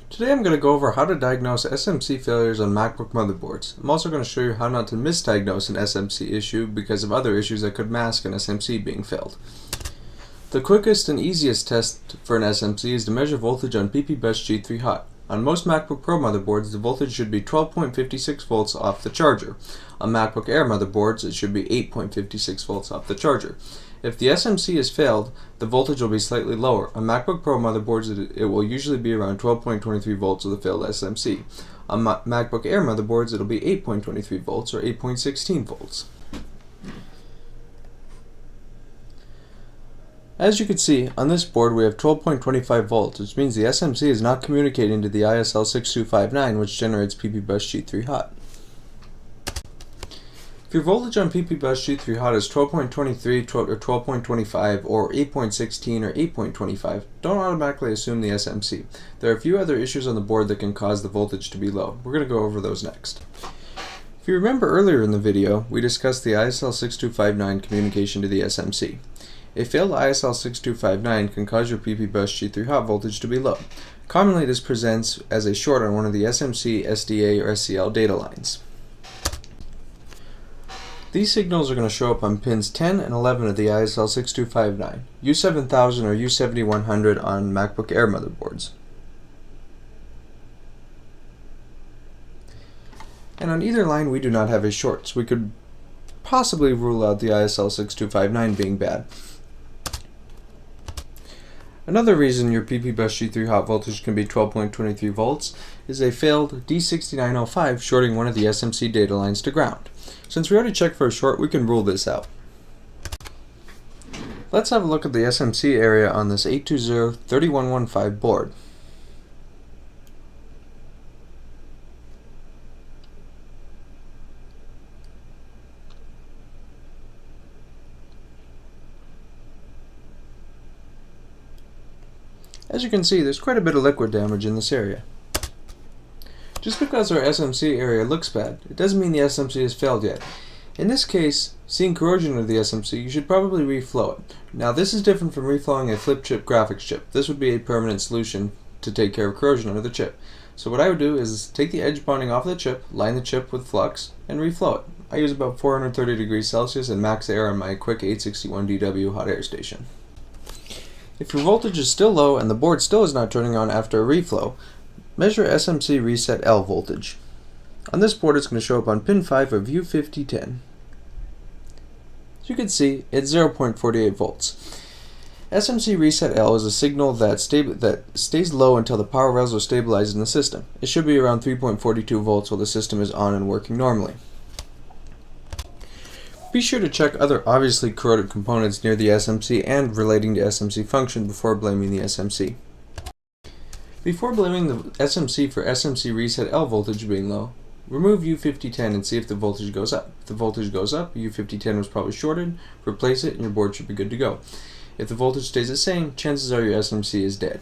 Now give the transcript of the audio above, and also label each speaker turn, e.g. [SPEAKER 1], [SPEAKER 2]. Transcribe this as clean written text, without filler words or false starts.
[SPEAKER 1] Today I'm going to go over how to diagnose SMC failures on MacBook motherboards. I'm also going to show you how not to misdiagnose an SMC issue because of other issues that could mask an SMC being failed. The quickest and easiest test for an SMC is to measure voltage on PP Bus G3 Hot. On most MacBook Pro motherboards, the voltage should be 12.56 volts off the charger. On MacBook Air motherboards, it should be 8.56 volts off the charger. If the SMC has failed, the voltage will be slightly lower. On MacBook Pro motherboards, it will usually be around 12.23 volts with a failed SMC. On MacBook Air motherboards, it will be 8.23 volts or 8.16 volts. As you can see, on this board we have 12.25 volts, which means the SMC is not communicating to the ISL6259, which generates PP Bus G3 Hot. If your voltage on PP Bus G3 Hot is 12.23, or 12.25, or 8.16 or 8.25, don't automatically assume the SMC. There are a few other issues on the board that can cause the voltage to be low. We're going to go over those next. If you remember earlier in the video, we discussed the ISL6259 communication to the SMC. A failed ISL6259 can cause your PP Bus G3 Hot voltage to be low. Commonly this presents as a short on one of the SMC, SDA, or SCL data lines. These signals are going to show up on pins 10 and 11 of the ISL6259, U7000 or U7100 on MacBook Air motherboards. And on either line we do not have a short, so we could possibly rule out the ISL6259 being bad. Another reason your PP Bus G3 Hot voltage can be 12.23 volts is a failed D6905 shorting one of the SMC data lines to ground. Since we already checked for a short, we can rule this out. Let's have a look at the SMC area on this 820-3115 board. As you can see, there's quite a bit of liquid damage in this area. Just because our SMC area looks bad, it doesn't mean the SMC has failed yet. In this case, seeing corrosion of the SMC, you should probably reflow it. Now this is different from reflowing a flip chip graphics chip. This would be a permanent solution to take care of corrosion under the chip. So what I would do is take the edge bonding off the chip, line the chip with flux, and reflow it. I use about 430 degrees Celsius and max air on my quick 861DW hot air station. If your voltage is still low and the board still is not turning on after a reflow, measure SMC reset L voltage. On this board it's going to show up on pin 5 of U5010. As you can see, it's 0.48 volts. SMC reset L is a signal that stays low until the power rails are stabilized in the system. It should be around 3.42 volts while the system is on and working normally. Be sure to check other obviously corroded components near the SMC and relating to SMC function before blaming the SMC. Before blaming the SMC for SMC reset L voltage being low, remove U5010 and see if the voltage goes up. If the voltage goes up, U5010 was probably shorted, replace it and your board should be good to go. If the voltage stays the same, chances are your SMC is dead.